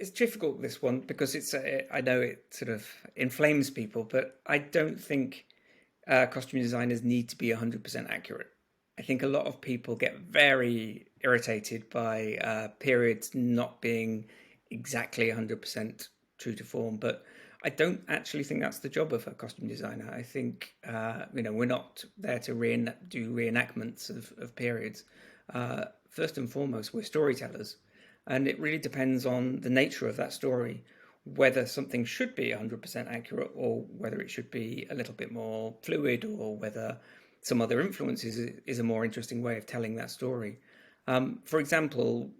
It's difficult, this one, because I know it sort of inflames people, but I don't think costume designers need to be 100% accurate. I think a lot of people get very irritated by periods not being exactly 100% true to form, but I don't actually think that's the job of a costume designer. I think, we're not there to do reenactments of periods. First and foremost, we're storytellers, and it really depends on the nature of that story, whether something should be 100% accurate or whether it should be a little bit more fluid, or whether some other influences is a more interesting way of telling that story. For example,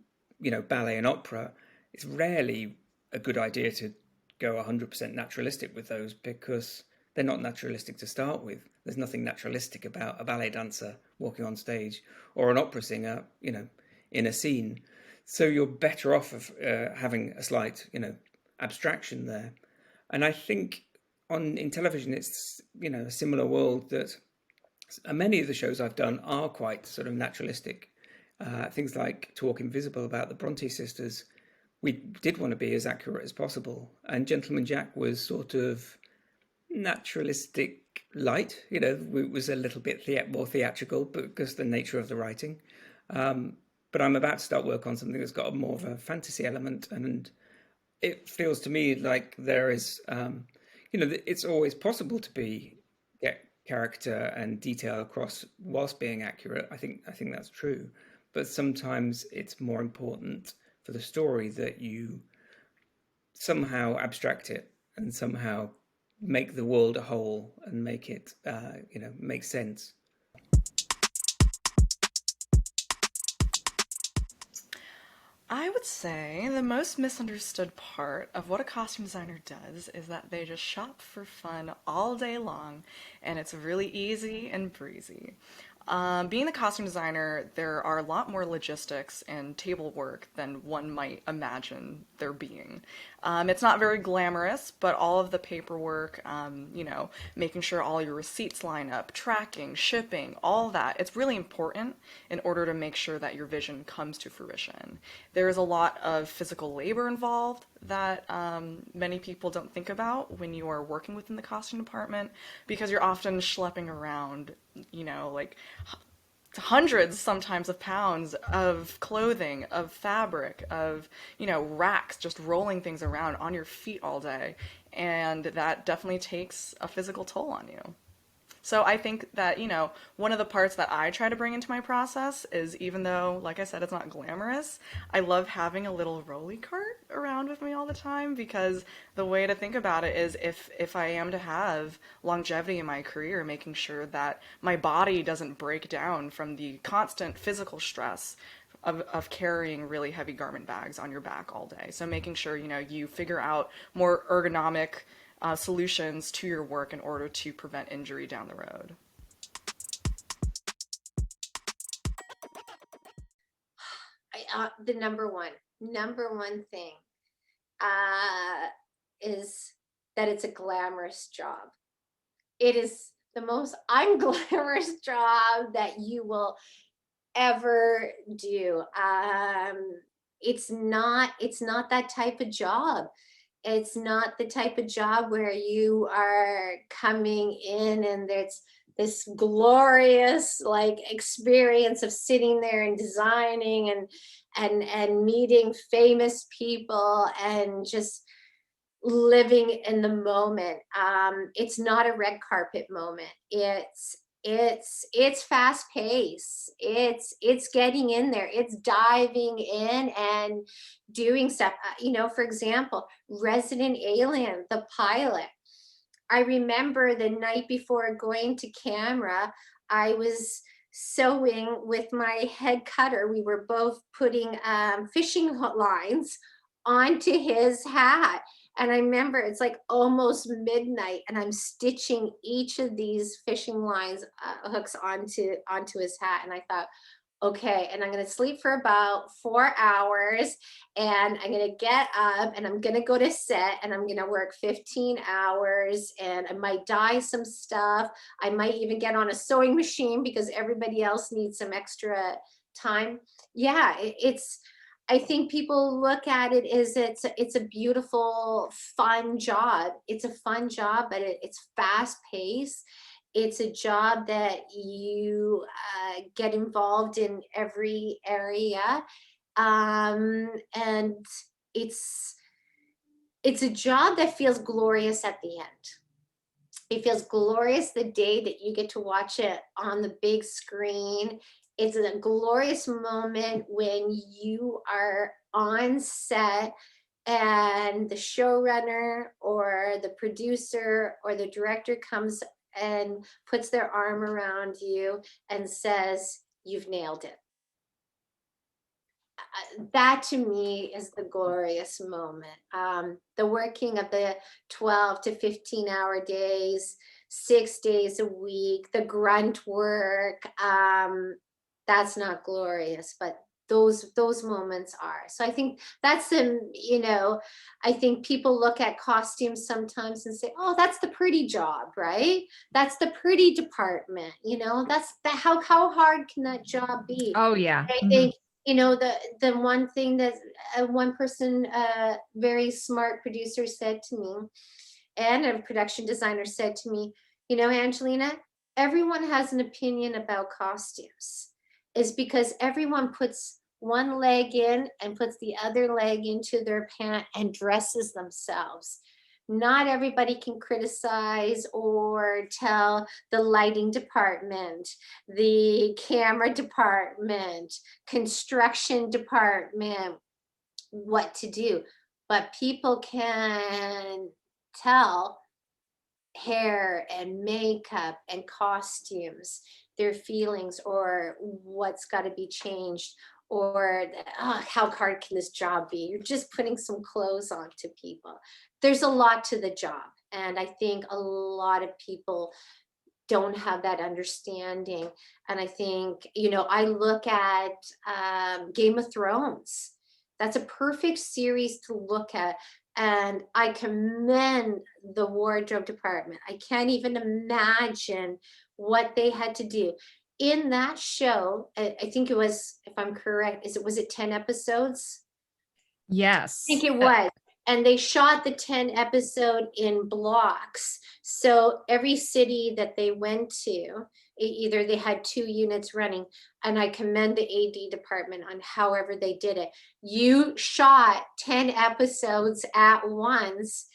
ballet and opera, it's rarely a good idea to go 100% naturalistic with those, because they're not naturalistic to start with. There's nothing naturalistic about a ballet dancer walking on stage or an opera singer, in a scene. So you're better off of having a slight, abstraction there. And I think in television, it's a similar world, that many of the shows I've done are quite sort of naturalistic. Things like Talk Invisible about the Bronte sisters, we did want to be as accurate as possible. And Gentleman Jack was sort of naturalistic light, it was a little bit more theatrical because of the nature of the writing. Um, but I'm about to start work on something that's got more of a fantasy element, and it feels to me like there is, it's always possible to get character and detail across whilst being accurate. I think that's true, but sometimes it's more important for the story that you somehow abstract it and somehow make the world a whole and make it, make sense. I would say the most misunderstood part of what a costume designer does is that they just shop for fun all day long, and it's really easy and breezy. Being a costume designer, there are a lot more logistics and table work than one might imagine there being. It's not very glamorous, but all of the paperwork, making sure all your receipts line up, tracking, shipping, all that, it's really important in order to make sure that your vision comes to fruition. There is a lot of physical labor involved that many people don't think about when you are working within the costume department, because you're often schlepping around, like hundreds sometimes of pounds of clothing, of fabric, of, racks, just rolling things around on your feet all day. And that definitely takes a physical toll on you. So I think that, one of the parts that I try to bring into my process is, even though, like I said, it's not glamorous, I love having a little rolly cart around with me all the time, because the way to think about it is, if I am to have longevity in my career, making sure that my body doesn't break down from the constant physical stress of carrying really heavy garment bags on your back all day. So making sure, you figure out more ergonomic solutions to your work in order to prevent injury down the road. The number one thing uh, is that it's a glamorous job. It is the most unglamorous job that you will ever do. It's not that type of job. It's not the type of job where you are coming in and there's this glorious like experience of sitting there and designing and meeting famous people and just living in the moment. It's not a red carpet moment. It's fast pace. It's getting in there. It's diving in and doing stuff. For example, Resident Alien, the pilot. I remember the night before going to camera, I was sewing with my head cutter. We were both putting fishing lines onto his hat. And I remember it's like almost midnight, and I'm stitching each of these fishing lines hooks onto his hat. And I thought, okay, and I'm going to sleep for about 4 hours, and I'm going to get up and I'm going to go to set and I'm going to work 15 hours, and I might dye some stuff. I might even get on a sewing machine because everybody else needs some extra time. Yeah, it's, I think people look at it as it's a beautiful, fun job. It's a fun job, but it's fast paced. It's a job that you get involved in every area, and it's it's a job that feels glorious at the end. It feels glorious the day that you get to watch it on the big screen. It's a glorious moment when you are on set and the showrunner or the producer or the director comes and puts their arm around you and says, "You've nailed it." That to me is the glorious moment. The working of the 12 to 15-hour days, 6 days a week, the grunt work, that's not glorious, but those moments are. So I think that's the, I think people look at costumes sometimes and say, oh, that's the pretty job, right? That's the pretty department, that's that, how hard can that job be? Oh yeah. I Mhm. think, the one thing that one person, very smart producer said to me, and a production designer said to me, Angelina, everyone has an opinion about costumes. Is because everyone puts one leg in and puts the other leg into their pant and dresses themselves. Not everybody can criticize or tell the lighting department, the camera department, construction department what to do, but people can tell hair and makeup and costumes, their feelings, or what's got to be changed, or how hard can this job be? You're just putting some clothes on to people. There's a lot to the job. And I think a lot of people don't have that understanding. And I think, I look at Game of Thrones. That's a perfect series to look at. And I commend the wardrobe department. I can't even imagine what they had to do. In that show, I think it was, if I'm correct, was it 10 episodes? Yes. I think it was. And they shot the 10 episode in blocks. So every city that they went to, either they had 2 units running, and I commend the AD department on however they did it. You shot 10 episodes at once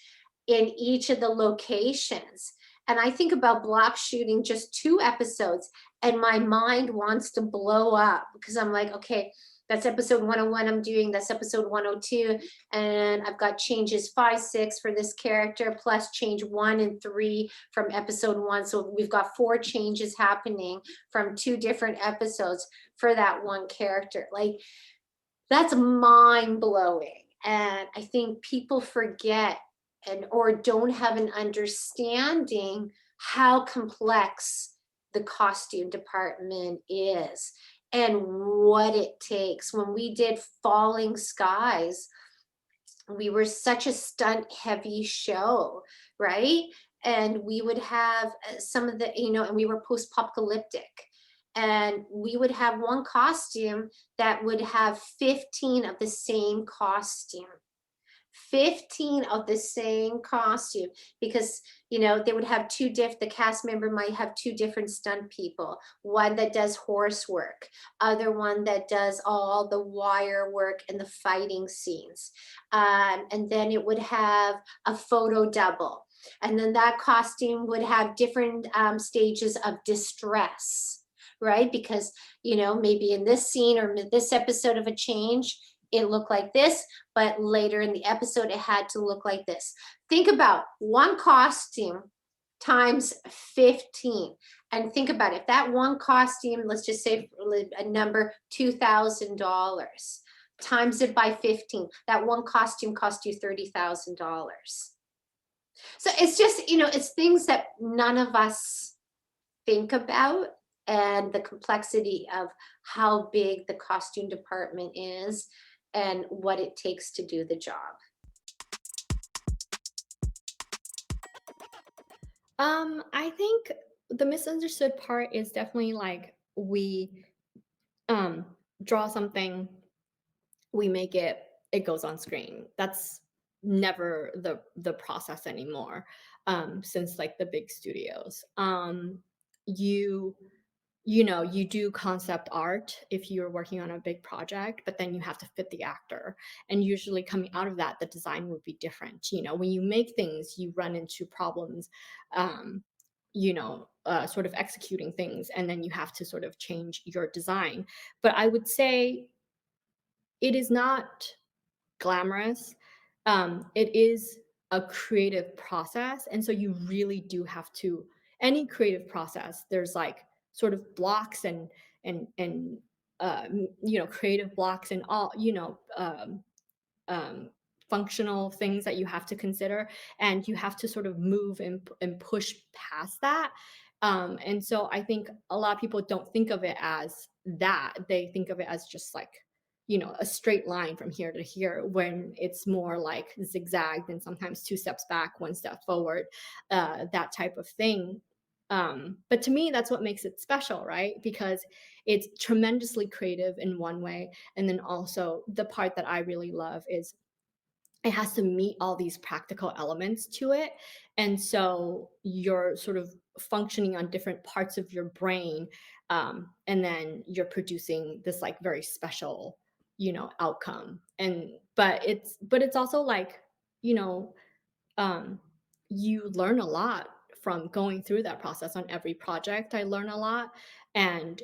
in each of the locations. And I think about block shooting just 2 episodes, and my mind wants to blow up because I'm like, okay, that's episode 101 I'm doing, that's episode 102, and I've got changes 5, 6 for this character, plus change 1 and 3 from episode 1. So we've got 4 changes happening from 2 different episodes for that one character. Like, that's mind blowing. And I think people forget or don't have an understanding how complex the costume department is and what it takes. When we did Falling Skies, we were such a stunt heavy show, right? And we would have some of the, and we were post-apocalyptic. And we would have one costume that would have 15 of the same costume. 15 of the same costume, because they would have the cast member might have 2 different stunt people, one that does horse work, other one that does all the wire work and the fighting scenes, and then it would have a photo double, and then that costume would have different stages of distress, right? Because maybe in this scene or this episode of a change it looked like this, but later in the episode, it had to look like this. Think about one costume times 15. And think about it, if that one costume, let's just say a number, $2,000, times it by 15, that one costume cost you $30,000. So it's just, it's things that none of us think about. and the complexity of how big the costume department is and what it takes to do the job. I think the misunderstood part is definitely like we um draw something, we make it, it goes on screen. That's never the process anymore. Since like the big studios. You you know, you do concept art if you're working on a big project, but then you have to fit the actor. And usually coming out of that, the design would be different. You know, when you make things, you run into problems, um, sort of executing things, and then you have to sort of change your design. But I would say it is not glamorous. It is a creative process, and so you really do have to, any creative process, there's like sort of blocks and creative blocks and all, um, functional things that you have to consider, and you have to sort of move and push past that. And so I think a lot of people don't think of it as that. They think of it as just like, a straight line from here to here, when it's more like zigzagged and sometimes two steps back, one step forward, that type of thing. But to me, that's what makes it special, right? Because it's tremendously creative in one way, and then also the part that I really love is it has to meet all these practical elements to it. And so you're sort of functioning on different parts of your brain. And then you're producing this like very special, outcome. But it's also like, you know, um, you learn a lot from going through that process. On every project I learn a lot. And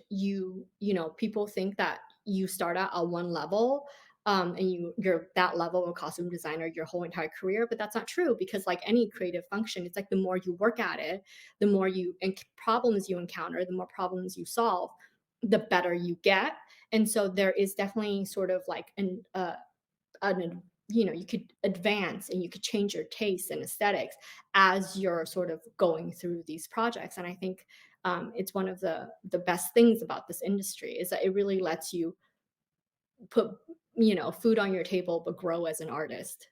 people think that you start out at one level, and you're that level of costume designer your whole entire career, but that's not true, because like any creative function, it's like the more you work at it, the more problems you encounter, the more problems you solve, the better you get. And so there is definitely sort of like you could advance and you could change your tastes and aesthetics as you're sort of going through these projects. And I think it's one of the best things about this industry is that it really lets you put food on your table but grow as an artist.